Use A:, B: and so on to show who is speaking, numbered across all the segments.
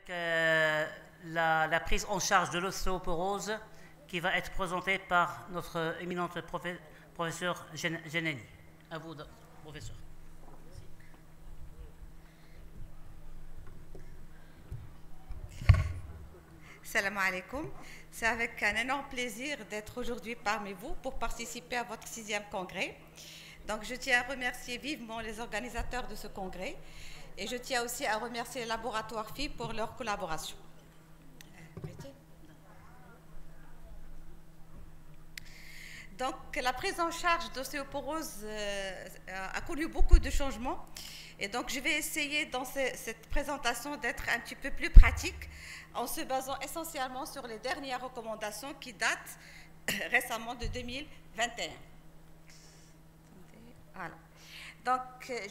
A: avec la prise en charge de l'ostéoporose qui va être présentée par notre éminente professeur Geneni. À vous, professeur.
B: Salam alaikum. C'est avec un énorme plaisir d'être aujourd'hui parmi vous pour participer à votre 6e congrès. Donc je tiens à remercier vivement les organisateurs de ce congrès et je tiens aussi à remercier le laboratoire FI pour leur collaboration. Donc la prise en charge d'ostéoporose a connu beaucoup de changements et donc je vais essayer dans cette présentation d'être un petit peu plus pratique en se basant essentiellement sur les dernières recommandations qui datent récemment de 2021. Voilà. Donc,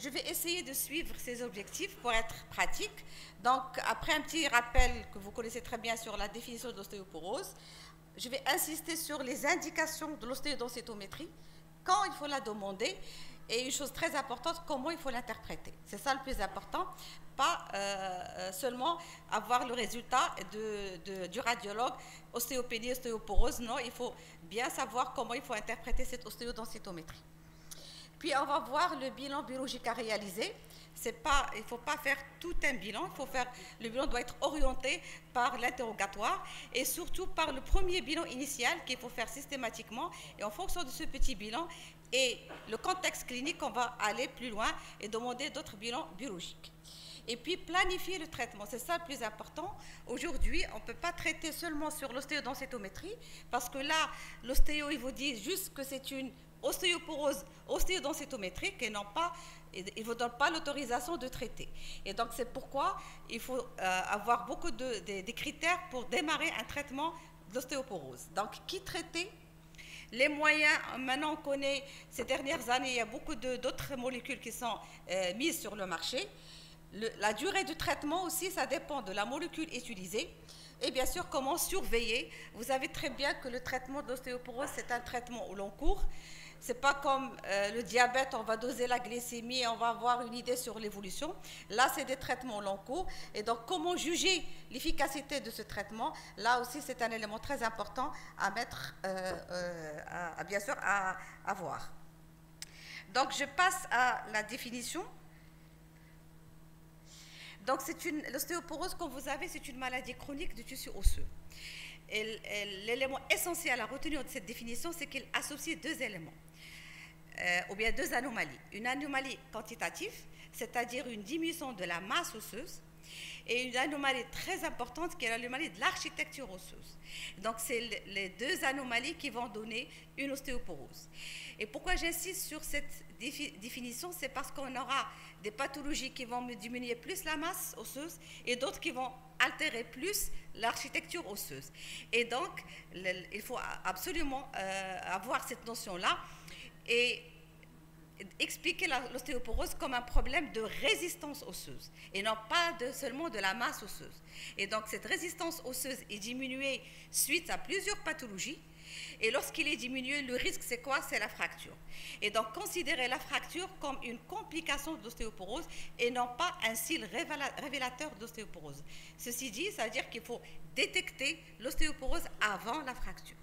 B: je vais essayer de suivre ces objectifs pour être pratique. Donc, après un petit rappel que vous connaissez très bien sur la définition d'ostéoporose, je vais insister sur les indications de l'ostéodensitométrie, quand il faut la demander, et une chose très importante, comment il faut l'interpréter. C'est ça le plus important, pas seulement avoir le résultat du radiologue, ostéopénie, ostéoporose, non, il faut bien savoir comment il faut interpréter cette ostéodensitométrie. Puis on va voir le bilan biologique à réaliser. Il ne faut pas faire tout un bilan, le bilan doit être orienté par l'interrogatoire et surtout par le premier bilan initial qu'il faut faire systématiquement. Et en fonction de ce petit bilan et le contexte clinique, on va aller plus loin et demander d'autres bilans biologiques. Et puis planifier le traitement, c'est ça le plus important. Aujourd'hui, on ne peut pas traiter seulement sur l'ostéodensitométrie parce que là, l'ostéo, il vous dit juste que c'est une ostéoporose ostéodensitométrique et il ne vous donne pas l'autorisation de traiter. Et donc, c'est pourquoi il faut avoir beaucoup de critères pour démarrer un traitement d'ostéoporose. Donc, qui traiter? Les moyens, maintenant on connaît, ces dernières années, il y a beaucoup d'autres molécules qui sont mises sur le marché. La durée du traitement aussi, ça dépend de la molécule utilisée. Et bien sûr, comment surveiller. Vous savez très bien que le traitement d'ostéoporose, c'est un traitement au long cours. Ce n'est pas comme le diabète, on va doser la glycémie et on va avoir une idée sur l'évolution. Là, c'est des traitements au long cours. Et donc, comment juger l'efficacité de ce traitement? Là aussi, c'est un élément très important à mettre, bien sûr, à voir. Donc, je passe à la définition. Donc, l'ostéoporose, comme vous savez, c'est une maladie chronique du tissu osseux. Et l'élément essentiel à retenir de cette définition, c'est qu'il associe deux éléments, ou bien deux anomalies. Une anomalie quantitative, c'est-à-dire une diminution de la masse osseuse, et une anomalie très importante qui est l'anomalie de l'architecture osseuse. Donc, c'est les deux anomalies qui vont donner une ostéoporose. Et pourquoi j'insiste sur cette définition? C'est parce qu'on aura des pathologies qui vont diminuer plus la masse osseuse et d'autres qui vont altérer plus l'architecture osseuse. Et donc, il faut absolument avoir cette notion-là et expliquer l'ostéoporose comme un problème de résistance osseuse et non pas seulement de la masse osseuse. Et donc, cette résistance osseuse est diminuée suite à plusieurs pathologies. Et lorsqu'il est diminué, le risque, c'est quoi? C'est la fracture. Et donc, considérer la fracture comme une complication d'ostéoporose et non pas un signe révélateur d'ostéoporose. Ceci dit, ça veut dire qu'il faut détecter l'ostéoporose avant la fracture.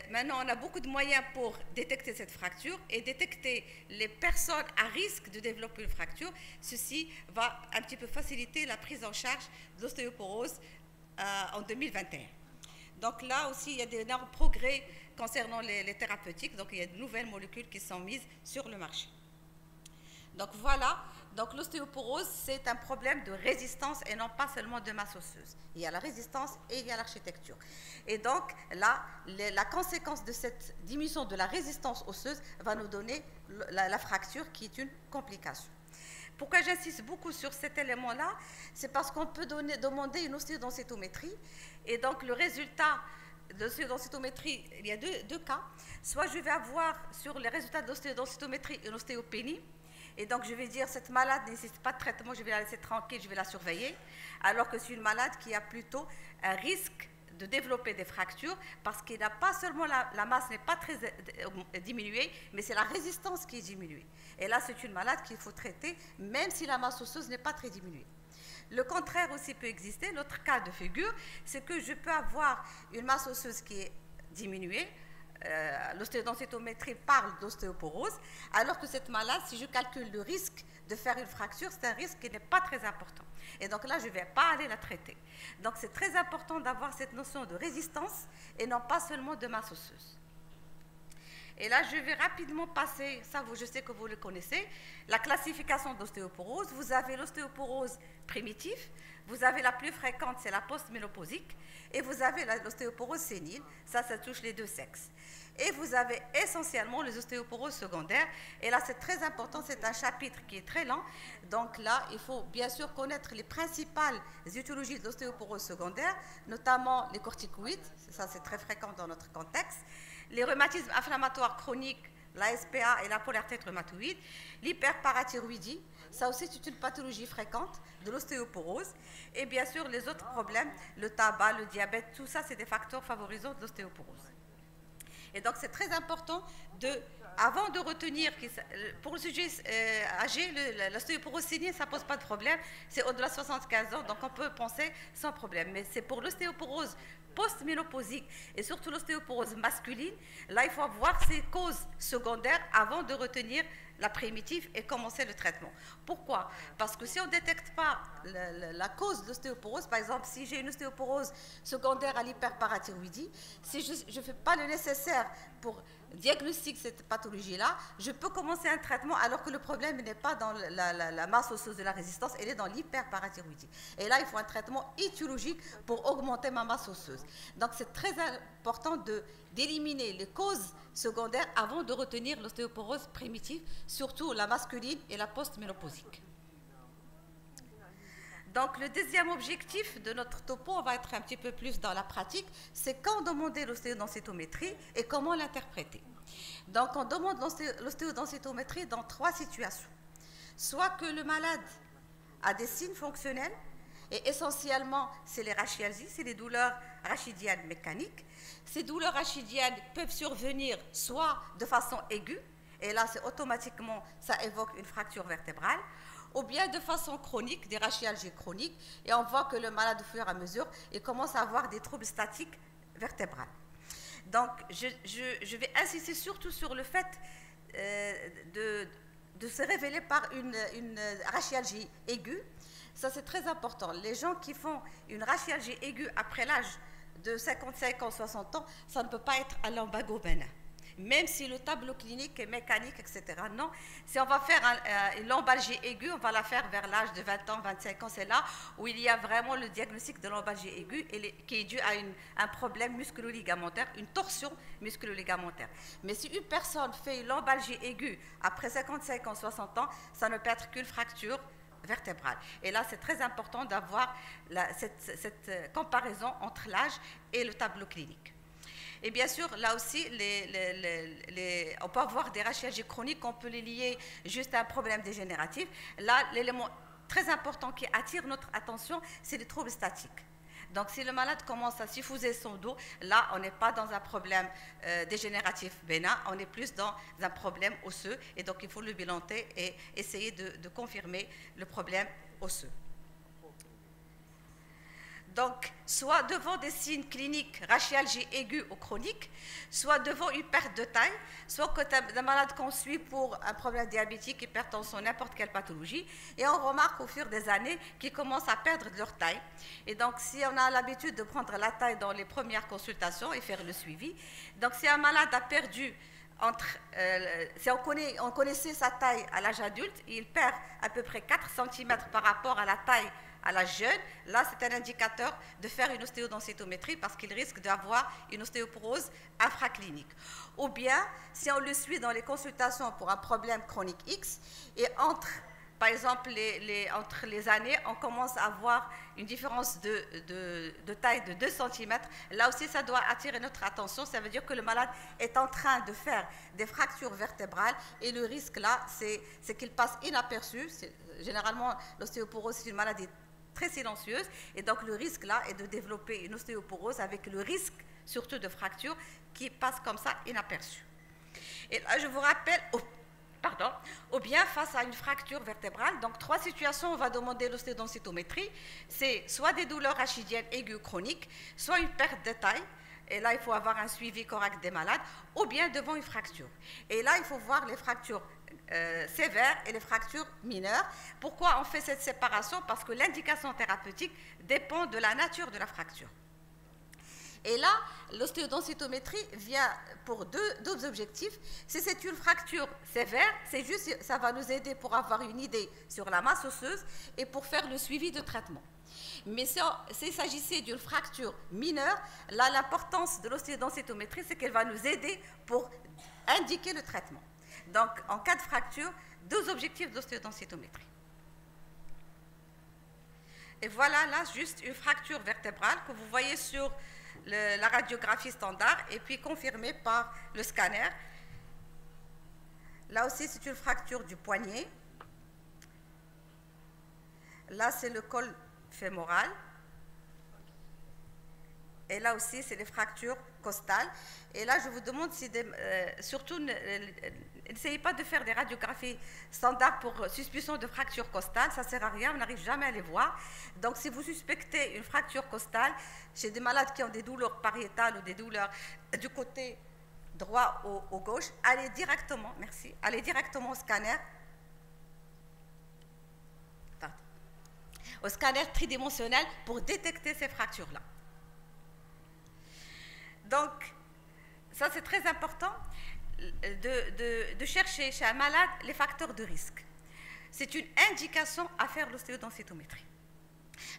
B: Maintenant, on a beaucoup de moyens pour détecter cette fracture et détecter les personnes à risque de développer une fracture. Ceci va un petit peu faciliter la prise en charge d'ostéoporose en 2021. Donc là aussi, il y a d'énormes progrès concernant les thérapeutiques. Donc il y a de nouvelles molécules qui sont mises sur le marché. Donc voilà, donc l'ostéoporose, c'est un problème de résistance et non pas seulement de masse osseuse. Il y a la résistance et il y a l'architecture. Et donc là, la conséquence de cette diminution de la résistance osseuse va nous donner la fracture qui est une complication. Pourquoi j'insiste beaucoup sur cet élément-là? C'est parce qu'on peut demander une ostéodensitométrie et donc le résultat de l'ostéodensitométrie, il y a deux cas. Soit je vais avoir sur les résultats de l'ostéodensitométrie une ostéopénie, et donc je vais dire cette malade ne nécessite pas de traitement, je vais la laisser tranquille, je vais la surveiller, alors que c'est une malade qui a plutôt un risque de développer des fractures parce qu'il n'a pas seulement la masse n'est pas très diminuée, mais c'est la résistance qui est diminuée. Et là, c'est une malade qu'il faut traiter, même si la masse osseuse n'est pas très diminuée. Le contraire aussi peut exister. L'autre cas de figure, c'est que je peux avoir une masse osseuse qui est diminuée. L'ostéodensitométrie parle d'ostéoporose, alors que cette malade, si je calcule le risque de faire une fracture, c'est un risque qui n'est pas très important. Et donc là, je ne vais pas aller la traiter. Donc c'est très important d'avoir cette notion de résistance et non pas seulement de masse osseuse. Et là, je vais rapidement passer, ça je sais que vous le connaissez, la classification d'ostéoporose. Vous avez l'ostéoporose primitive, vous avez la plus fréquente, c'est la post-ménopausique, et vous avez l'ostéoporose sénile, ça touche les deux sexes. Et vous avez essentiellement les ostéoporoses secondaires, et là c'est très important, c'est un chapitre qui est très lent, donc là il faut bien sûr connaître les principales étiologies de l'ostéoporose secondaire, notamment les corticoïdes, ça c'est très fréquent dans notre contexte, les rhumatismes inflammatoires chroniques, la SPA et la polyarthrite rhumatoïde, l'hyperparathyroïdie, ça aussi c'est une pathologie fréquente de l'ostéoporose, et bien sûr les autres problèmes, le tabac, le diabète, tout ça c'est des facteurs favorisants de l'ostéoporose. Et donc c'est très important avant de retenir, pour le sujet âgé, l'ostéoporose sénile, ça ne pose pas de problème, c'est au-delà de 75 ans, donc on peut penser sans problème. Mais c'est pour l'ostéoporose post-ménopausique et surtout l'ostéoporose masculine, là il faut voir ses causes secondaires avant de retenir la primitive et commencer le traitement. Pourquoi? Parce que si on ne détecte pas la cause de l'ostéoporose, par exemple, si j'ai une ostéoporose secondaire à l'hyperparathyroïdie, si je ne fais pas le nécessaire pour diagnostiquer cette pathologie-là, je peux commencer un traitement alors que le problème n'est pas dans la masse osseuse de la résistance, elle est dans l'hyperparathyroïdie. Et là, il faut un traitement étiologique pour augmenter ma masse osseuse. Donc, c'est très important d'éliminer les causes secondaires avant de retenir l'ostéoporose primitive, surtout la masculine et la post-ménopausique. Donc, le deuxième objectif de notre topo, on va être un petit peu plus dans la pratique, c'est quand demander l'ostéodensitométrie et comment l'interpréter. Donc, on demande l'ostéodensitométrie dans 3 situations. Soit que le malade a des signes fonctionnels, et essentiellement, c'est les rachialgies, c'est les douleurs rachidiennes mécaniques. Ces douleurs rachidiennes peuvent survenir soit de façon aiguë, et là, c'est automatiquement, ça évoque une fracture vertébrale, ou bien de façon chronique, des rachialgies chroniques, et on voit que le malade, au fur et à mesure, il commence à avoir des troubles statiques vertébrales. Donc, je vais insister surtout sur le fait de se révéler par une rachialgie aiguë. Ça, c'est très important. Les gens qui font une rachialgie aiguë après l'âge de 55 ans, 60 ans, ça ne peut pas être un lumbago bénin. Même si le tableau clinique est mécanique, etc. Non, si on va faire une lombalgie aiguë, on va la faire vers l'âge de 20 ans, 25 ans. C'est là où il y a vraiment le diagnostic de lombalgie aiguë qui est dû à un problème musculo-ligamentaire, une torsion musculo-ligamentaire. Mais si une personne fait une lombalgie aiguë après 55 ans, 60 ans, ça ne peut être qu'une fracture vertébrale. Et là, c'est très important d'avoir cette comparaison entre l'âge et le tableau clinique. Et bien sûr, là aussi, on peut avoir des rachialgies chroniques, on peut les lier juste à un problème dégénératif. Là, l'élément très important qui attire notre attention, c'est les troubles statiques. Donc, si le malade commence à suffuser son dos, là, on n'est pas dans un problème dégénératif bénin, on est plus dans un problème osseux. Et donc, il faut le bilanter et essayer de confirmer le problème osseux. Donc, soit devant des signes cliniques, rachialgie aiguë ou chronique, soit devant une perte de taille, soit que un malade qu'on suit pour un problème diabétique, hypertension, n'importe quelle pathologie, et on remarque au fur des années qu'ils commencent à perdre de leur taille. Et donc, si on a l'habitude de prendre la taille dans les premières consultations et faire le suivi, donc si un malade a perdu si on connaissait sa taille à l'âge adulte, il perd à peu près 4 cm par rapport à la taille à l'âge jeune, là c'est un indicateur de faire une ostéodensitométrie parce qu'il risque d'avoir une ostéoporose infraclinique. Ou bien, si on le suit dans les consultations pour un problème chronique X, et par exemple, entre les années, on commence à avoir une différence de taille de 2 cm. Là aussi, ça doit attirer notre attention. Ça veut dire que le malade est en train de faire des fractures vertébrales et le risque là, c'est qu'il passe inaperçu. Généralement, l'ostéoporose, c'est une maladie très silencieuse et donc le risque là est de développer une ostéoporose avec le risque surtout de fracture qui passe comme ça inaperçu. Et là, je vous rappelle pardon, ou bien face à une fracture vertébrale. Donc, 3 situations, on va demander l'ostéodensitométrie. C'est soit des douleurs rachidiennes aiguës chroniques, soit une perte de taille, et là, il faut avoir un suivi correct des malades, ou bien devant une fracture. Et là, il faut voir les fractures sévères et les fractures mineures. Pourquoi on fait cette séparation? Parce que l'indication thérapeutique dépend de la nature de la fracture. Et là, l'ostéodensitométrie vient pour deux objectifs. Si c'est une fracture sévère, c'est juste, ça va nous aider pour avoir une idée sur la masse osseuse et pour faire le suivi de traitement. Mais s'il s'agissait d'une fracture mineure, là, l'importance de l'ostéodensitométrie, c'est qu'elle va nous aider pour indiquer le traitement. Donc, en cas de fracture, 2 objectifs de l'ostéodensitométrie. Et voilà, là, juste une fracture vertébrale que vous voyez sur la radiographie standard et puis confirmée par le scanner. Là aussi, c'est une fracture du poignet. Là, c'est le col fémoral. Et là aussi, c'est les fractures costales. Et là, je vous demande si surtout, n'essayez pas de faire des radiographies standards pour suspicion de fracture costale. Ça ne sert à rien, on n'arrive jamais à les voir. Donc, si vous suspectez une fracture costale chez des malades qui ont des douleurs pariétales ou des douleurs du côté droit ou gauche, allez directement, merci, allez directement au scanner. Au scanner tridimensionnel pour détecter ces fractures-là. Donc, ça c'est très important de chercher chez un malade les facteurs de risque. C'est une indication à faire l'ostéodensitométrie.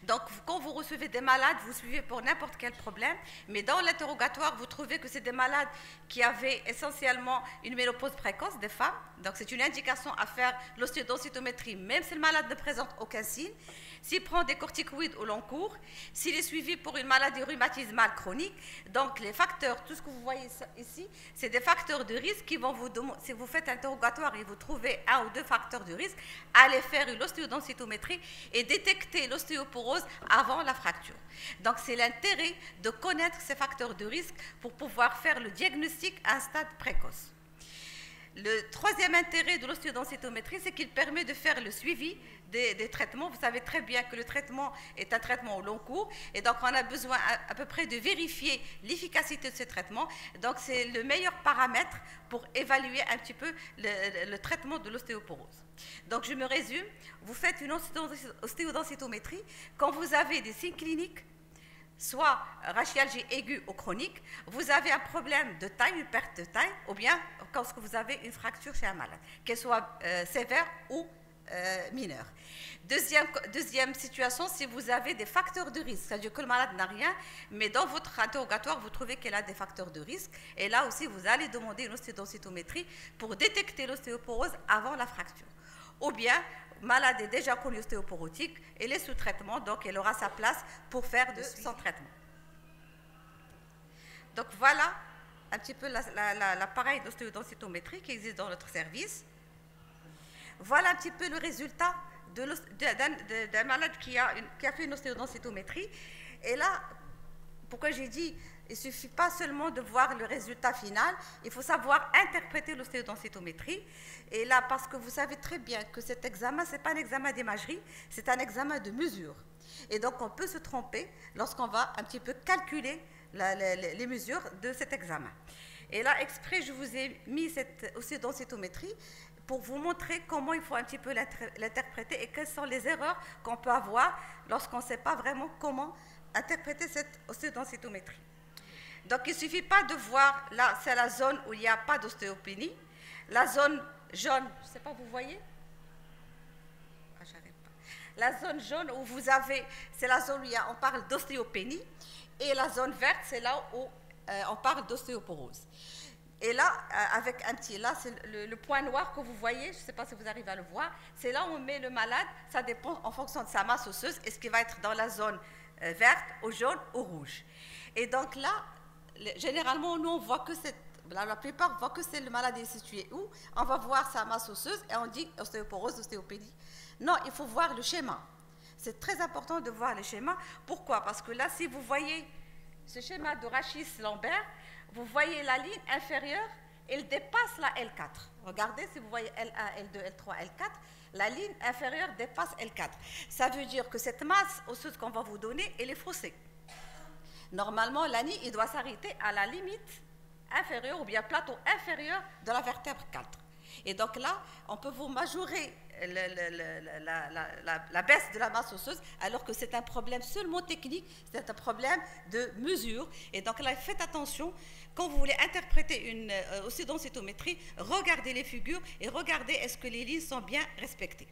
B: Donc, quand vous recevez des malades, vous suivez pour n'importe quel problème, mais dans l'interrogatoire, vous trouvez que c'est des malades qui avaient essentiellement une ménopause précoce, des femmes. Donc, c'est une indication à faire l'ostéodensitométrie, même si le malade ne présente aucun signe. S'il prend des corticoïdes au long cours, s'il est suivi pour une maladie rhumatismale chronique, donc les facteurs, tout ce que vous voyez ici, c'est des facteurs de risque qui vont vous demander, si vous faites un interrogatoire et vous trouvez 1 ou 2 facteurs de risque, allez faire une ostéodensitométrie et détecter l'ostéoporose avant la fracture. Donc c'est l'intérêt de connaître ces facteurs de risque pour pouvoir faire le diagnostic à un stade précoce. Le troisième intérêt de l'ostéodensitométrie, c'est qu'il permet de faire le suivi des traitements. Vous savez très bien que le traitement est un traitement au long cours, et donc on a besoin à peu près de vérifier l'efficacité de ce traitement. Donc c'est le meilleur paramètre pour évaluer un petit peu le traitement de l'ostéoporose. Donc je me résume, vous faites une ostéodensitométrie quand vous avez des signes cliniques, soit rachialgie aiguë ou chronique, vous avez un problème de taille, une perte de taille, ou bien quand vous avez une fracture chez un malade, qu'elle soit sévère ou mineure. Deuxième situation, si vous avez des facteurs de risque, c'est-à-dire que le malade n'a rien, mais dans votre interrogatoire, vous trouvez qu'elle a des facteurs de risque, et là aussi, vous allez demander une ostéodensitométrie pour détecter l'ostéoporose avant la fracture. Ou bien, malade est déjà connu ostéoporotique, elle est sous traitement, donc elle aura sa place pour faire de son traitement. Donc voilà un petit peu l'appareil d'ostéodensitométrie qui existe dans notre service. Voilà un petit peu le résultat d'un malade qui a fait une ostéodensitométrie. Et là, pourquoi j'ai dit, il ne suffit pas seulement de voir le résultat final, il faut savoir interpréter l'ostéodensitométrie. Et là, parce que vous savez très bien que cet examen, ce n'est pas un examen d'imagerie, c'est un examen de mesure. Et donc, on peut se tromper lorsqu'on va un petit peu calculer les mesures de cet examen. Et là, exprès, je vous ai mis cette ostéodensitométrie pour vous montrer comment il faut un petit peu l'interpréter et quelles sont les erreurs qu'on peut avoir lorsqu'on ne sait pas vraiment comment interpréter cette ostéodensitométrie. Donc, il ne suffit pas de voir, là, c'est la zone où il n'y a pas d'ostéopénie. La zone jaune, je ne sais pas, vous voyez? Ah, j'arrive pas. La zone jaune où vous avez, c'est la zone où on parle d'ostéopénie. Et la zone verte, c'est là où on parle d'ostéoporose. Et là, avec un petit, là, c'est le point noir que vous voyez, je ne sais pas si vous arrivez à le voir, c'est là où on met le malade, ça dépend en fonction de sa masse osseuse, est-ce qu'il va être dans la zone verte, ou jaune, ou rouge. Et donc là, généralement, nous, on voit que la plupart voient que c'est le malade est situé où, on va voir sa masse osseuse et on dit ostéoporose, ostéopénie. Non, il faut voir le schéma. C'est très important de voir le schéma. Pourquoi? Parce que là, si vous voyez ce schéma de Rachis-Lambert, vous voyez la ligne inférieure il dépasse la L4. Regardez, si vous voyez L1, L2, L3, L4, la ligne inférieure dépasse L4. Ça veut dire que cette masse osseuse qu'on va vous donner, elle est faussée. Normalement, l'ANI, il doit s'arrêter à la limite inférieure ou bien plateau inférieur de la vertèbre 4. Et donc là, on peut vous majorer la baisse de la masse osseuse, alors que c'est un problème seulement technique, c'est un problème de mesure. Et donc là, faites attention, quand vous voulez interpréter une ostéodensitométrie, regardez les figures et regardez est-ce que les lignes sont bien respectées.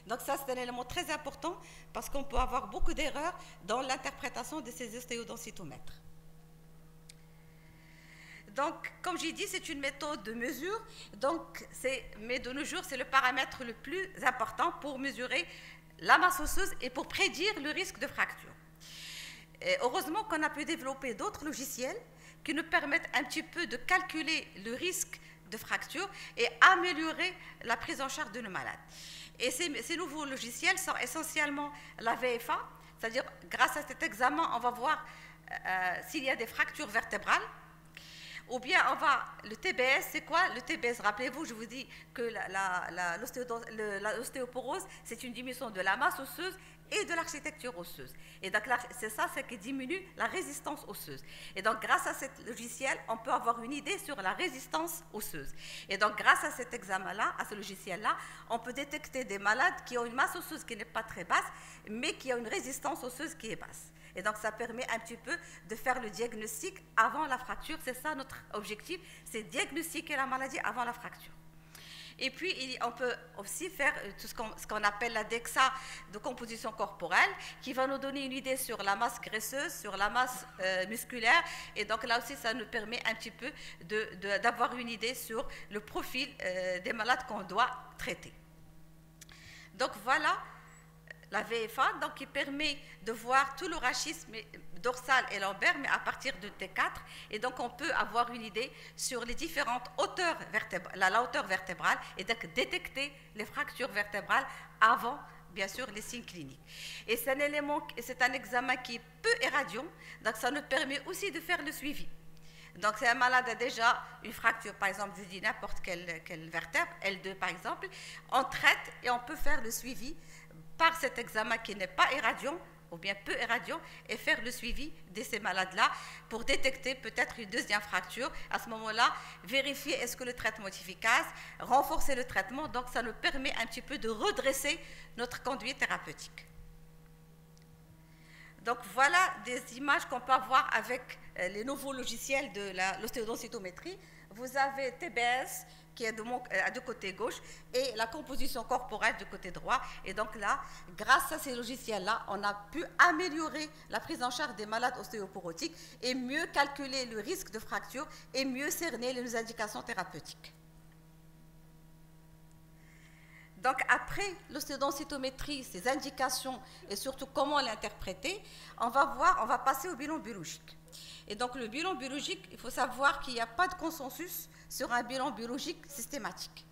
B: Donc ça, c'est un élément très important parce qu'on peut avoir beaucoup d'erreurs dans l'interprétation de ces ostéodensitomètres. Donc, comme j'ai dit, c'est une méthode de mesure, mais de nos jours, c'est le paramètre le plus important pour mesurer la masse osseuse et pour prédire le risque de fracture. Et heureusement qu'on a pu développer d'autres logiciels qui nous permettent un petit peu de calculer le risque de fracture et améliorer la prise en charge de nos malades. Et ces nouveaux logiciels sont essentiellement la VFA, c'est-à-dire grâce à cet examen, on va voir s'il y a des fractures vertébrales. Ou bien le TBS, c'est quoi? Le TBS, rappelez-vous, je vous dis que l'ostéoporose, c'est une diminution de la masse osseuse et de l'architecture osseuse. Et donc, c'est ça, c'est qui diminue la résistance osseuse. Et donc, grâce à ce logiciel, on peut avoir une idée sur la résistance osseuse. Et donc, grâce à cet examen-là, à ce logiciel-là, on peut détecter des malades qui ont une masse osseuse qui n'est pas très basse, mais qui ont une résistance osseuse qui est basse. Et donc, ça permet un petit peu de faire le diagnostic avant la fracture. C'est ça notre objectif, c'est diagnostiquer la maladie avant la fracture. Et puis, on peut aussi faire tout ce qu'on appelle la DEXA de composition corporelle, qui va nous donner une idée sur la masse graisseuse, sur la masse musculaire. Et donc, là aussi, ça nous permet un petit peu d'avoir une idée sur le profil des malades qu'on doit traiter. Donc, voilà la VFA, donc, qui permet de voir tout le rachisme dorsal et lombaire, mais à partir de T4. Et donc, on peut avoir une idée sur les différentes hauteurs vertébrales, la hauteur vertébrale, et donc détecter les fractures vertébrales avant, bien sûr, les signes cliniques. Et c'est un examen qui est peu éradiant, donc ça nous permet aussi de faire le suivi. Donc, si un malade a déjà une fracture, par exemple, je dis n'importe quelle vertèbre, L2 par exemple, on traite et on peut faire le suivi par cet examen qui n'est pas éradiant, ou bien peu éradiant, et faire le suivi de ces malades-là pour détecter peut-être une deuxième fracture. À ce moment-là, vérifier est-ce que le traitement est efficace, renforcer le traitement, donc ça nous permet un petit peu de redresser notre conduite thérapeutique. Donc voilà des images qu'on peut avoir avec les nouveaux logiciels de l'ostéodensitométrie. Vous avez TBS, qui est du côté gauche, et la composition corporelle du côté droit. Et donc là, grâce à ces logiciels-là, on a pu améliorer la prise en charge des malades ostéoporotiques et mieux calculer le risque de fracture et mieux cerner les indications thérapeutiques. Donc après l'ostéodensitométrie, ses indications et surtout comment l'interpréter, on va passer au bilan biologique. Et donc le bilan biologique, il faut savoir qu'il n'y a pas de consensus sur un bilan biologique systématique.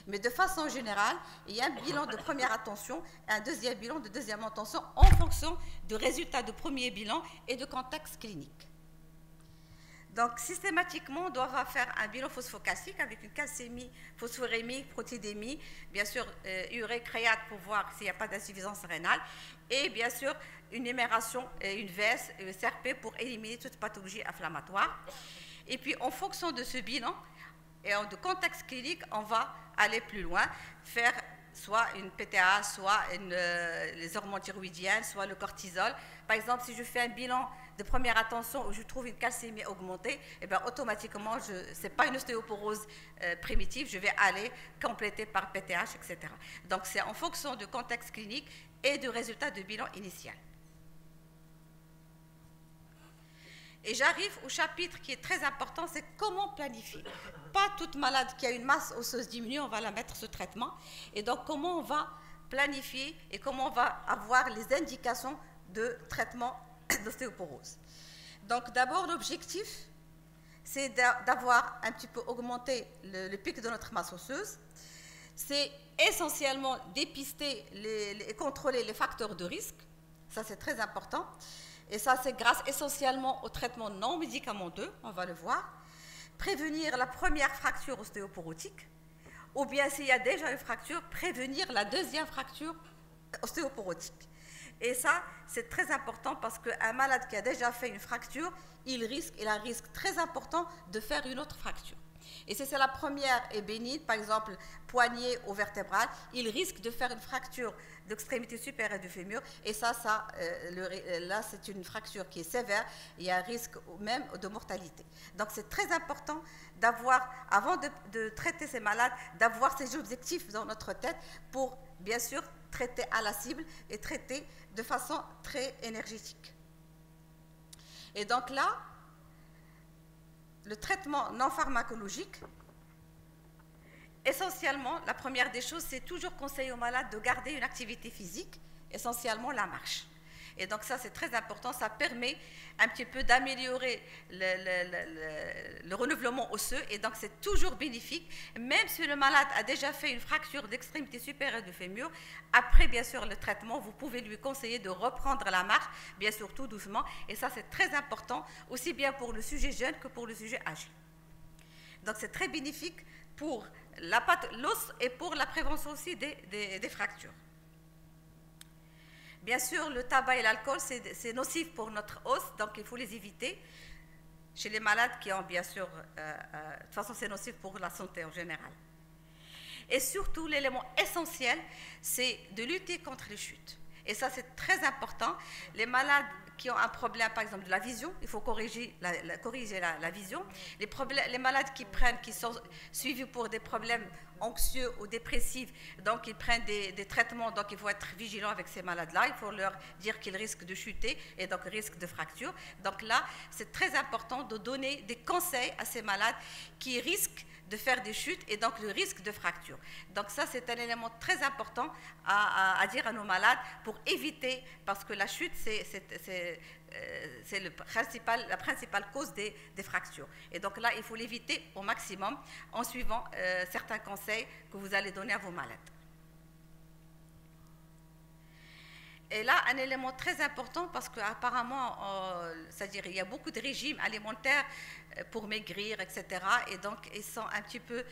B: Mais de façon générale, il y a un bilan de première attention et un deuxième bilan de deuxième attention en fonction du résultat de premier bilan et de contexte clinique. Donc, systématiquement, on doit faire un bilan phosphocalcique avec une calcémie, phosphorémie, protidémie, bien sûr, urée, créate pour voir s'il n'y a pas d'insuffisance rénale, et bien sûr, une émération, une VS, une CRP pour éliminer toute pathologie inflammatoire. Et puis, en fonction de ce bilan et de contexte clinique, on va aller plus loin, faire soit une PTA, soit les hormones thyroïdiennes, soit le cortisol. Par exemple, si je fais un bilan de première attention où je trouve une calcémie augmentée, et bien automatiquement, ce n'est pas une ostéoporose primitive, je vais aller compléter par PTH, etc. Donc, c'est en fonction du contexte clinique et du résultat du bilan initial. Et j'arrive au chapitre qui est très important, c'est comment planifier. Pas toute malade qui a une masse osseuse diminuée, on va la mettre sous traitement. Et donc, comment on va planifier et comment on va avoir les indications de traitement d'ostéoporose. Donc, d'abord, l'objectif, c'est d'avoir un petit peu augmenté le pic de notre masse osseuse. C'est essentiellement dépister et contrôler les facteurs de risque. Ça, c'est très important. Et ça, c'est grâce essentiellement au traitement non médicamenteux, on va le voir. prévenir la première fracture ostéoporotique, ou bien s'il y a déjà une fracture, prévenir la deuxième fracture ostéoporotique. Et ça, c'est très important parce qu'un malade qui a déjà fait une fracture, il a un risque très important de faire une autre fracture. Et si c'est la première est bénigne, par exemple poignet ou vertébrale, il risque de faire une fracture d'extrémité supérieure du fémur. Et ça là, c'est une fracture qui est sévère. Il y a un risque même de mortalité. Donc, c'est très important d'avoir, avant de traiter ces malades, d'avoir ces objectifs dans notre tête pour, bien sûr, traiter à la cible et traiter de façon très énergétique. Et donc là, le traitement non pharmacologique, essentiellement, la première des choses, c'est toujours conseiller aux malades de garder une activité physique, essentiellement la marche. Et donc ça, c'est très important, ça permet un petit peu d'améliorer le renouvellement osseux, et donc c'est toujours bénéfique, même si le malade a déjà fait une fracture d'extrémité supérieure du fémur. Après, bien sûr, le traitement, vous pouvez lui conseiller de reprendre la marche, bien sûr, tout doucement, et ça, c'est très important, aussi bien pour le sujet jeune que pour le sujet âgé. Donc c'est très bénéfique pour l'os et pour la prévention aussi des fractures. Bien sûr, le tabac et l'alcool, c'est nocif pour notre os, donc il faut les éviter. Chez les malades qui ont, bien sûr, de toute façon, c'est nocif pour la santé en général. Et surtout, l'élément essentiel, c'est de lutter contre les chutes. Et ça, c'est très important. Les malades qui ont un problème, par exemple, de la vision, il faut corriger la vision. Les malades qui sont suivis pour des problèmes anxieux ou dépressifs, donc ils prennent des traitements, donc il faut être vigilant avec ces malades-là, il faut leur dire qu'ils risquent de chuter et donc risquent de fracture. Donc là, c'est très important de donner des conseils à ces malades qui risquent de faire des chutes et donc le risque de fracture. Donc ça, c'est un élément très important à dire à nos malades pour éviter, parce que la chute, c'est la principale cause des fractures. Et donc là, il faut l'éviter au maximum en suivant certains conseils que vous allez donner à vos malades. Et là, un élément très important, parce qu'apparemment, c'est-à-dire il y a beaucoup de régimes alimentaires pour maigrir, etc. Et donc, ils sont un petit peu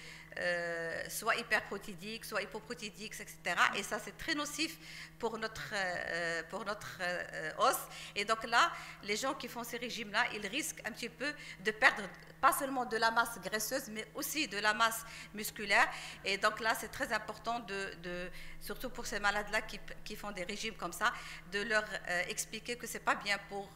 B: soit hyperprotidiques, soit hypoprotidiques, etc. Et ça, c'est très nocif pour notre os. Et donc là, les gens qui font ces régimes-là, ils risquent un petit peu de perdre pas seulement de la masse graisseuse, mais aussi de la masse musculaire. Et donc là, c'est très important, surtout pour ces malades-là qui font des régimes comme ça, de leur expliquer que ce n'est pas bien pour...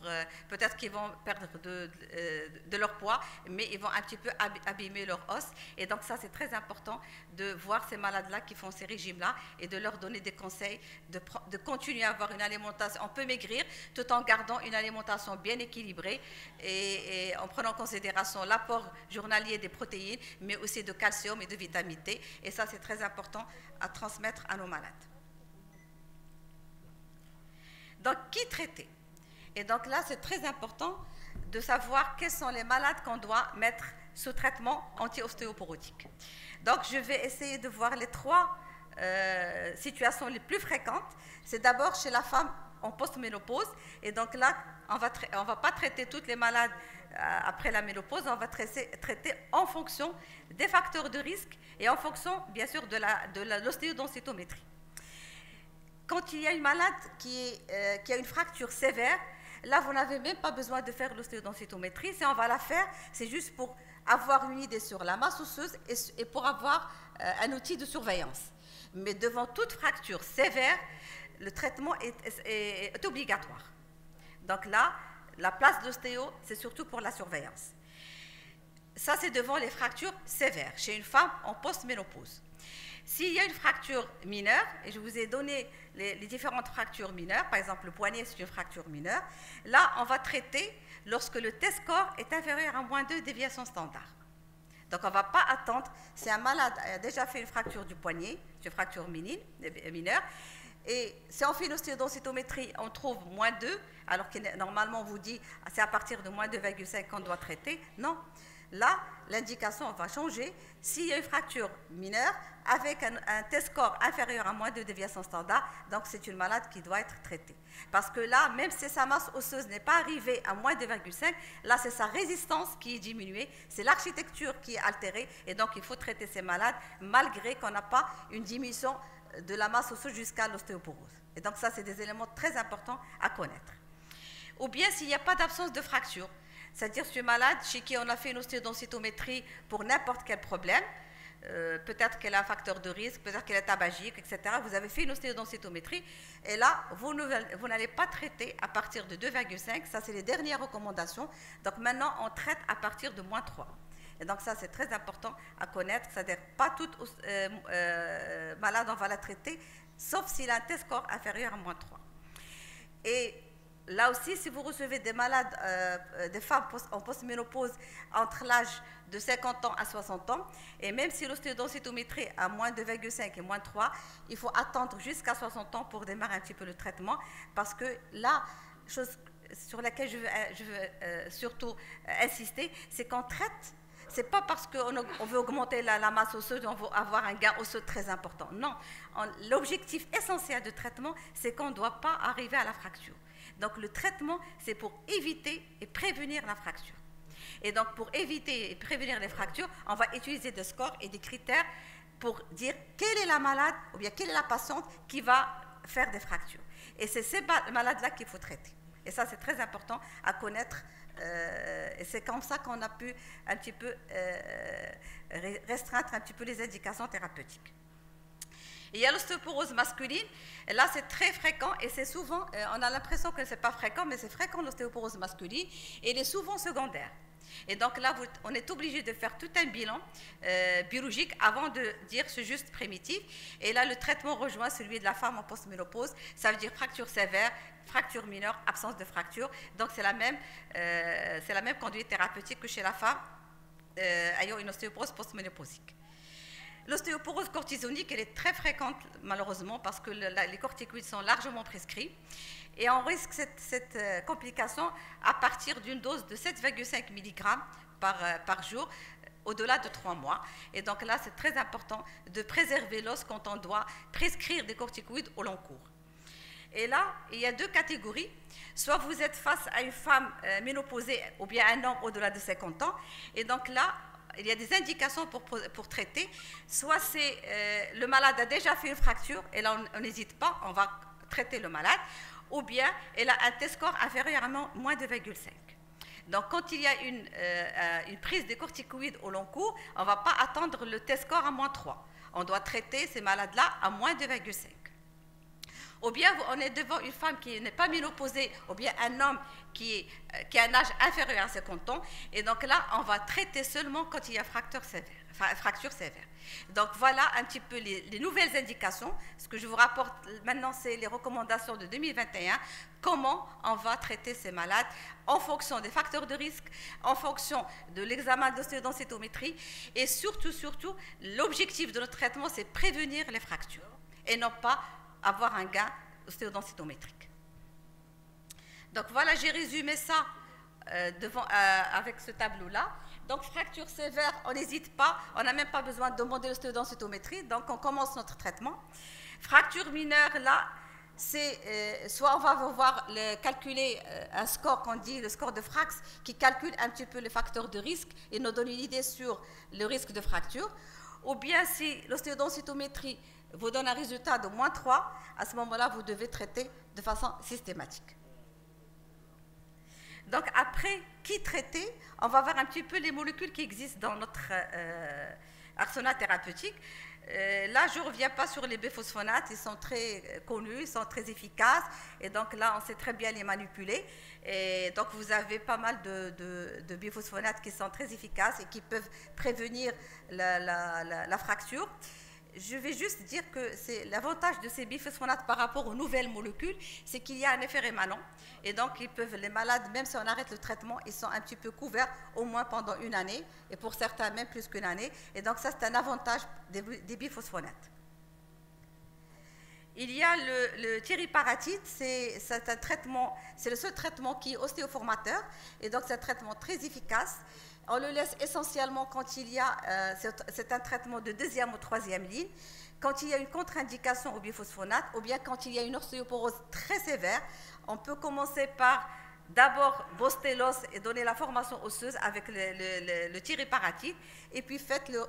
B: peut-être qu'ils vont perdre de leur poids, mais ils vont un petit peu abîmer leur os. Et donc ça, c'est très important de voir ces malades-là qui font ces régimes-là et de leur donner des conseils de continuer à avoir une alimentation. On peut maigrir tout en gardant une alimentation bien équilibrée et en prenant en considération l'apport journalier des protéines, mais aussi de calcium et de vitamine D. Et ça, c'est très important à transmettre à nos malades. Donc, qui traiter? Et donc là, c'est très important de savoir quels sont les malades qu'on doit mettre sous traitement anti-ostéoporotique. Donc, je vais essayer de voir les trois situations les plus fréquentes. C'est d'abord chez la femme en post-ménopause. Et donc là, on ne va pas traiter toutes les malades après la ménopause, on va traiter en fonction des facteurs de risque et en fonction, bien sûr, de l'ostéodensitométrie. Quand il y a une malade qui a une fracture sévère, là, vous n'avez même pas besoin de faire l'ostéodensitométrie. Si on va la faire, c'est juste pour avoir une idée sur la masse osseuse et pour avoir un outil de surveillance. Mais devant toute fracture sévère, le traitement est obligatoire. Donc là, la place de l'ostéo, c'est surtout pour la surveillance. Ça, c'est devant les fractures sévères, chez une femme en post-ménopause. S'il y a une fracture mineure, et je vous ai donné les différentes fractures mineures, par exemple le poignet, c'est une fracture mineure, là, on va traiter lorsque le T-score est inférieur à -2 déviation standard. Donc, on ne va pas attendre. Si un malade a déjà fait une fracture du poignet, c'est une fracture mineure, et si on fait une ostéodensitométrie, on trouve -2, alors que normalement on vous dit c'est à partir de -2,5 qu'on doit traiter. Non, Là, l'indication va changer s'il y a une fracture mineure avec un test score inférieur à moins de déviation standard, donc c'est une malade qui doit être traitée. Parce que là, même si sa masse osseuse n'est pas arrivée à moins de 2,5, là c'est sa résistance qui est diminuée, c'est l'architecture qui est altérée, et donc il faut traiter ces malades malgré qu'on n'a pas une diminution de la masse osseuse jusqu'à l'ostéoporose. Et donc ça, c'est des éléments très importants à connaître. Ou bien s'il n'y a pas d'absence de fracture, c'est-à-dire c'est une malade chez qui on a fait une ostéodensitométrie pour n'importe quel problème, peut-être qu'elle a un facteur de risque, peut-être qu'elle est tabagique, etc. Vous avez fait une ostéodensitométrie et là, vous n'allez pas traiter à partir de 2,5, ça c'est les dernières recommandations. Donc maintenant, on traite à partir de moins 3. Et donc ça, c'est très important à connaître, c'est-à-dire pas toute malade, on va la traiter, sauf s'il a un test score inférieur à moins 3. Et là aussi, si vous recevez des malades, des femmes en postménopause entre l'âge de 50 ans à 60 ans, et même si l'ostéodensitométrie a moins 2,5 et moins 3, il faut attendre jusqu'à 60 ans pour démarrer un petit peu le traitement, parce que la chose sur laquelle je veux surtout insister, c'est qu'on traite. Ce n'est pas parce qu'on veut augmenter la masse osseuse qu'on veut avoir un gain osseux très important. Non, l'objectif essentiel de traitement, c'est qu'on ne doit pas arriver à la fracture. Donc le traitement, c'est pour éviter et prévenir la fracture. Et donc pour éviter et prévenir les fractures, on va utiliser des scores et des critères pour dire quelle est la malade ou bien quelle est la patiente qui va faire des fractures. Et c'est ces malades-là qu'il faut traiter. Et ça, c'est très important à connaître. Et c'est comme ça qu'on a pu un petit peu restreindre un petit peu les indications thérapeutiques. Et il y a l'ostéoporose masculine, et là c'est très fréquent et c'est souvent, on a l'impression que ce n'est pas fréquent, mais c'est fréquent l'ostéoporose masculine et il est souvent secondaire. Et donc là, on est obligé de faire tout un bilan biologique avant de dire c'est juste primitif. Et là, le traitement rejoint celui de la femme en postménopause, ça veut dire fracture sévère, fracture mineure, absence de fracture. Donc c'est la même conduite thérapeutique que chez la femme ayant une ostéoporose postménopausique. L'ostéoporose cortisonique, elle est très fréquente malheureusement parce que les corticoïdes sont largement prescrits et on risque cette complication à partir d'une dose de 7,5 mg par jour au-delà de 3 mois. Et donc là, c'est très important de préserver l'os quand on doit prescrire des corticoïdes au long cours. Et là, il y a deux catégories. Soit vous êtes face à une femme ménopausée ou bien un homme au-delà de 50 ans. Et donc là, il y a des indications pour traiter. Soit le malade a déjà fait une fracture, et là on n'hésite pas, on va traiter le malade, ou bien elle a un test score inférieur à moins de 2,5. Donc quand il y a une prise de corticoïdes au long cours, on ne va pas attendre le test score à moins 3. On doit traiter ces malades-là à moins de 2,5. Ou bien on est devant une femme qui n'est pas ménopausée, ou bien un homme qui a un âge inférieur à 50 ans. Et donc là, on va traiter seulement quand il y a fracture sévère. Donc voilà un petit peu les nouvelles indications. Ce que je vous rapporte maintenant, c'est les recommandations de 2021. Comment on va traiter ces malades en fonction des facteurs de risque, en fonction de l'examen d'ostéodensitométrie. Et surtout, l'objectif de notre traitement, c'est prévenir les fractures et non pas avoir un gain ostéodensitométrique. Donc voilà, j'ai résumé ça avec ce tableau-là. Donc fracture sévère, on n'hésite pas, on n'a même pas besoin de demander l'ostéodensitométrie, donc on commence notre traitement. Fracture mineure, là, c'est soit on va calculer un score qu'on dit le score de Frax, qui calcule un petit peu les facteurs de risque et nous donne une idée sur le risque de fracture, ou bien si l'ostéodensitométrie vous donne un résultat de moins 3, à ce moment-là, vous devez traiter de façon systématique. Donc après, qui traiter? On va voir un petit peu les molécules qui existent dans notre arsenal thérapeutique. Là, je ne reviens pas sur les biphosphonates, ils sont très connus, ils sont très efficaces, et donc là, on sait très bien les manipuler. Et donc, vous avez pas mal de biphosphonates qui sont très efficaces et qui peuvent prévenir la fracture. Je vais juste dire que c'est l'avantage de ces biphosphonates par rapport aux nouvelles molécules, c'est qu'il y a un effet rémanent. Et donc, les malades, même si on arrête le traitement, ils sont un petit peu couverts au moins pendant une année, et pour certains même plus qu'une année. Et donc, ça, c'est un avantage des biphosphonates. Il y a le tiriparatide, c'est un traitement, c'est le seul traitement qui est ostéoformateur, et donc c'est un traitement très efficace. On le laisse essentiellement quand il y a, c'est un traitement de deuxième ou troisième ligne, quand il y a une contre-indication au biphosphonate, ou bien quand il y a une ostéoporose très sévère. On peut commencer par d'abord booster l'os et donner la formation osseuse avec le tiriparatide, et puis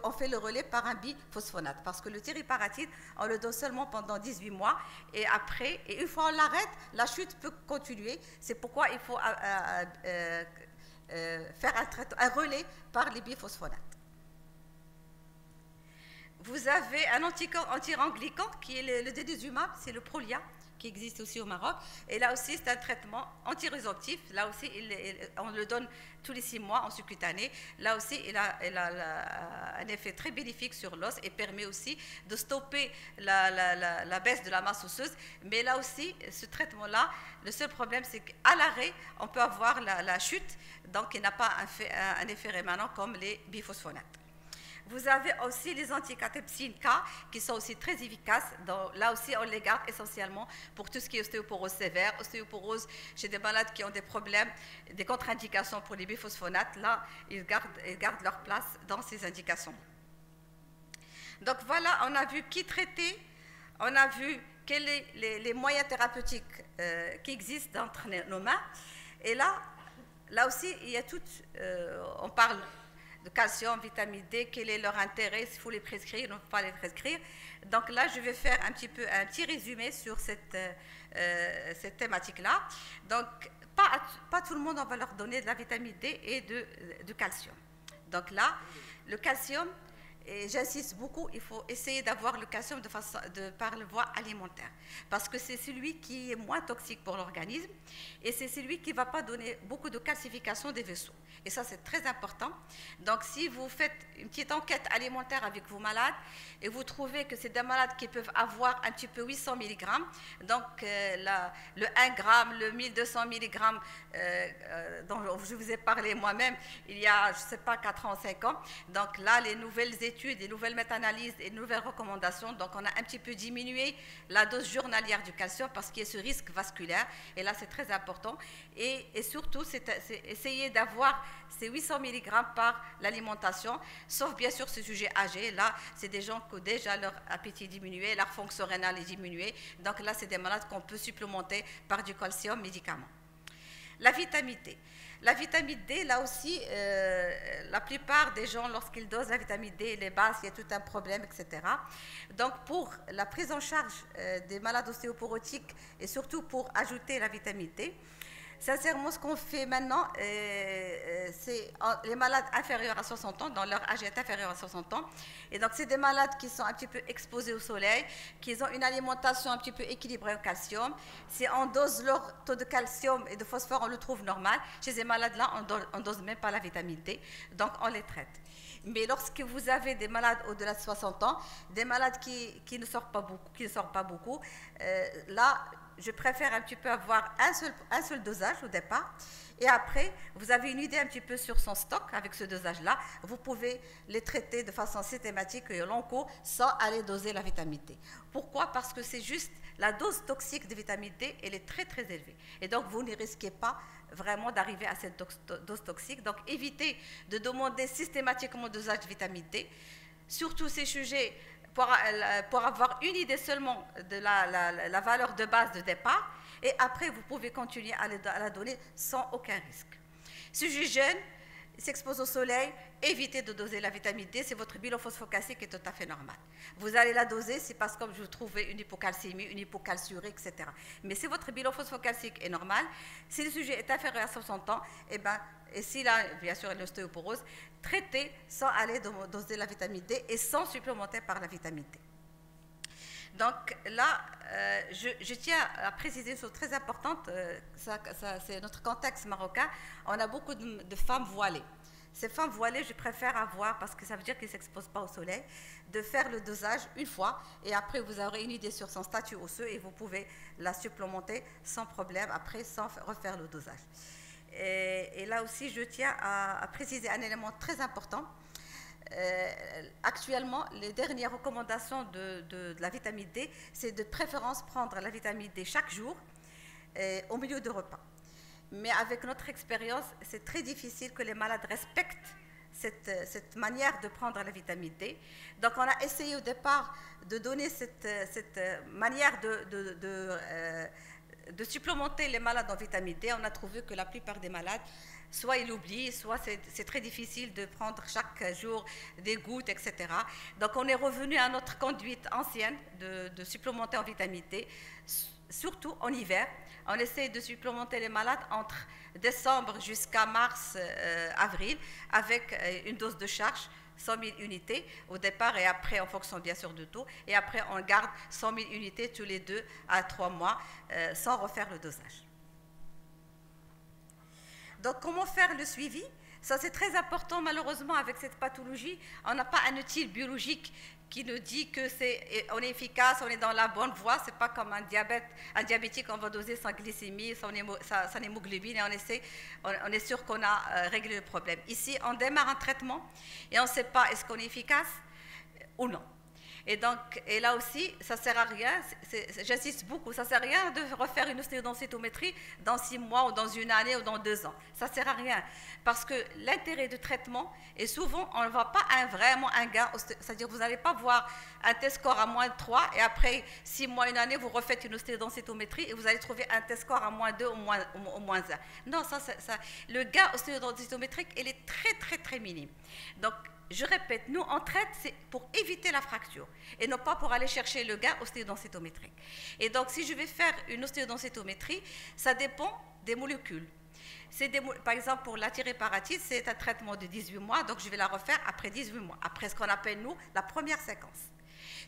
B: on fait le relais par un biphosphonate, parce que le tiriparatide, on le donne seulement pendant 18 mois, et après, et une fois on l'arrête, la chute peut continuer. C'est pourquoi il faut faire un relais par les biphosphonates. Vous avez un anti-glycan qui est le dédusumab, c'est le Prolia, qui existe aussi au Maroc. Et là aussi, c'est un traitement antirésorptif. Là aussi, on le donne tous les 6 mois en subcutané. Là aussi, il a un effet très bénéfique sur l'os et permet aussi de stopper la baisse de la masse osseuse. Mais là aussi, ce traitement-là, le seul problème, c'est qu'à l'arrêt, on peut avoir la chute, donc il n'a pas un effet rémanent comme les biphosphonates. Vous avez aussi les anticatepsines K qui sont aussi très efficaces. Donc, là aussi, on les garde essentiellement pour tout ce qui est ostéoporose sévère, ostéoporose chez des malades qui ont des problèmes, des contre-indications pour les biphosphonates. Là, ils gardent leur place dans ces indications. Donc voilà, on a vu qui traiter, on a vu quels sont les moyens thérapeutiques qui existent entre nos mains. Et là aussi, il y a tout, on parle de calcium, vitamine D, quel est leur intérêt, s'il faut les prescrire, non pas les prescrire. Donc là, je vais faire un petit résumé sur cette thématique-là. Donc, pas tout le monde, on va leur donner de la vitamine D et de calcium. Donc là, le calcium, et j'insiste beaucoup, il faut essayer d'avoir le calcium par la voie alimentaire, parce que c'est celui qui est moins toxique pour l'organisme, et c'est celui qui ne va pas donner beaucoup de calcification des vaisseaux. Et ça, c'est très important. Donc, si vous faites une petite enquête alimentaire avec vos malades, et vous trouvez que c'est des malades qui peuvent avoir un petit peu 800 mg, donc le 1 g, le 1200 mg dont je vous ai parlé moi-même il y a, je ne sais pas, 4 ans, 5 ans. Donc là, les nouvelles études, les nouvelles méta-analyses et les nouvelles recommandations, donc on a un petit peu diminué la dose journalière du calcium parce qu'il y a ce risque vasculaire. Et là, c'est très important. Et surtout, c'est essayer d'avoir ces 800 mg par l'alimentation, sauf bien sûr ce sujet âgé. Là, c'est des gens qui ont déjà leur appétit diminué, leur fonction rénale est diminuée. Donc là, c'est des malades qu'on peut supplémenter par du calcium médicament. La vitamine D. La vitamine D, là aussi, la plupart des gens, lorsqu'ils dosent la vitamine D, les bases, il y a tout un problème, etc. Donc, pour la prise en charge des malades ostéoporotiques et surtout pour ajouter la vitamine D, sincèrement, ce qu'on fait maintenant, c'est les malades inférieurs à 60 ans, dont leur âge est inférieur à 60 ans. Et donc, c'est des malades qui sont un petit peu exposés au soleil, qui ont une alimentation un petit peu équilibrée au calcium. Si on dose leur taux de calcium et de phosphore, on le trouve normal. Chez ces malades-là, on ne dose même pas la vitamine D, donc on les traite. Mais lorsque vous avez des malades au-delà de 60 ans, des malades qui ne sortent pas beaucoup, là, je préfère un petit peu avoir un seul dosage au départ. Et après, vous avez une idée un petit peu sur son stock avec ce dosage-là. Vous pouvez les traiter de façon systématique et au long cours sans aller doser la vitamine D. Pourquoi? Parce que c'est juste la dose toxique de vitamine D, elle est très très élevée. Et donc, vous ne risquez pas vraiment d'arriver à cette dose toxique. Donc, évitez de demander systématiquement le dosage de vitamine D. Surtout ces sujets, pour avoir une idée seulement de la valeur de base de départ, et après vous pouvez continuer à la donner sans aucun risque. Sujet jeune, s'expose au soleil, évitez de doser la vitamine D, c'est votre bilan phosphocalcique qui est tout à fait normal. Vous allez la doser, c'est parce que vous trouvez une hypocalcémie, une hypocalciurie, etc. Mais si votre bilan phosphocalcique est normal, si le sujet est inférieur à 60 ans, et s'il a bien sûr l'ostéoporose, traitez sans aller doser la vitamine D et sans supplémenter par la vitamine D. Donc là, je tiens à préciser une chose très importante, c'est notre contexte marocain, on a beaucoup de femmes voilées. Ces femmes voilées, je préfère avoir, parce que ça veut dire qu'elles ne s'exposent pas au soleil, de faire le dosage une fois, et après vous aurez une idée sur son statut osseux, et vous pouvez la supplémenter sans problème, après sans refaire le dosage. Et là aussi, je tiens à préciser un élément très important. Actuellement, les dernières recommandations de la vitamine D, c'est de préférence prendre la vitamine D chaque jour au milieu de repas. Mais avec notre expérience, c'est très difficile que les malades respectent cette manière de prendre la vitamine D. Donc on a essayé au départ de donner cette manière de supplémenter les malades en vitamine D. On a trouvé que la plupart des malades, soit ils l'oublient, soit c'est très difficile de prendre chaque jour des gouttes, etc. Donc on est revenu à notre conduite ancienne de supplémenter en vitamine D, surtout en hiver. On essaie de supplémenter les malades entre décembre jusqu'à mars, avril, avec une dose de charge, 100 000 unités au départ et après en fonction bien sûr du taux. Et après on garde 100 000 unités tous les 2 à 3 mois sans refaire le dosage. Donc comment faire le suivi? Ça c'est très important, malheureusement avec cette pathologie, on n'a pas un outil biologique qui nous dit que on est efficace, on est dans la bonne voie. C'est pas comme un diabétique, on va doser sa glycémie, son hémoglobine et on est sûr qu'on a réglé le problème. Ici, on démarre un traitement et on ne sait pas est-ce qu'on est efficace ou non. Et là aussi, ça ne sert à rien, j'insiste beaucoup, ça ne sert à rien de refaire une ostéodensitométrie dans 6 mois ou dans une année ou dans 2 ans. Ça ne sert à rien. Parce que l'intérêt du traitement, et souvent, on ne voit pas vraiment un gain, c'est-à-dire vous n'allez pas voir un test score à moins 3 et après 6 mois, une année, vous refaites une ostéodensitométrie et vous allez trouver un test score à moins 2 ou moins 1. Non, le gain ostéodensitométrique, il est très, très, très minime. Donc, je répète, nous, on traite, c'est pour éviter la fracture et non pas pour aller chercher le gain ostéodensitométrique. Et donc, si je vais faire une ostéodensitométrie, ça dépend des molécules. Par exemple, pour la thyréparatite, c'est un traitement de 18 mois, donc je vais la refaire après 18 mois, après ce qu'on appelle, nous, la première séquence.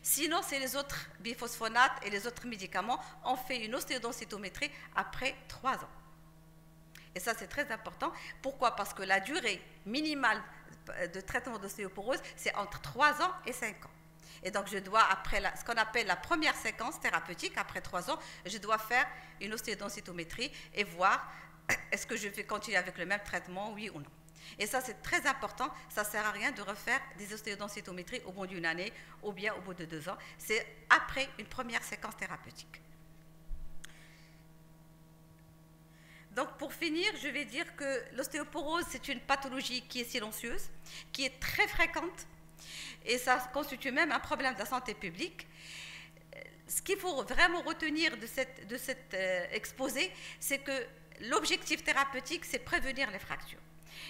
B: Sinon, c'est les autres biphosphonates et les autres médicaments, on fait une ostéodensitométrie après 3 ans. Et ça, c'est très important. Pourquoi? Parce que la durée minimale de traitement d'ostéoporose, c'est entre 3 ans et 5 ans. Et donc, je dois, après ce qu'on appelle la première séquence thérapeutique, après 3 ans, je dois faire une ostéodensitométrie et voir est-ce que je vais continuer avec le même traitement, oui ou non. Et ça, c'est très important. Ça ne sert à rien de refaire des ostéodensitométries au bout d'une année ou bien au bout de 2 ans. C'est après une première séquence thérapeutique. Donc, pour finir, je vais dire que l'ostéoporose, c'est une pathologie qui est silencieuse, qui est très fréquente, et ça constitue même un problème de la santé publique. Ce qu'il faut vraiment retenir de cet exposé, c'est que l'objectif thérapeutique, c'est prévenir les fractures.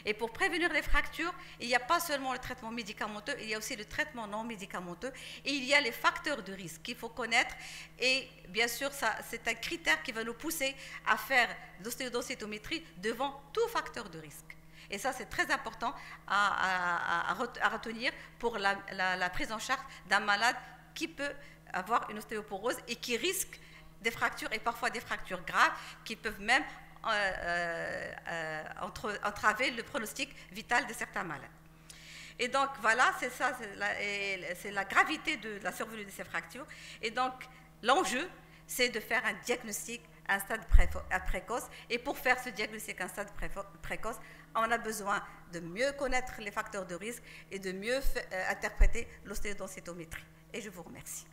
B: Et pour prévenir les fractures, il n'y a pas seulement le traitement médicamenteux, il y a aussi le traitement non médicamenteux et il y a les facteurs de risque qu'il faut connaître. Et bien sûr, c'est un critère qui va nous pousser à faire l'ostéodensitométrie devant tout facteur de risque. Et ça, c'est très important à retenir pour la prise en charge d'un malade qui peut avoir une ostéoporose et qui risque des fractures et parfois des fractures graves qui peuvent même entraver le pronostic vital de certains malades. Et donc voilà, c'est ça, c'est la gravité de la survenue de ces fractures. Et donc l'enjeu, c'est de faire un diagnostic à un stade précoce. Et pour faire ce diagnostic à un stade précoce, on a besoin de mieux connaître les facteurs de risque et de mieux interpréter l'ostéodensitométrie. Et je vous remercie.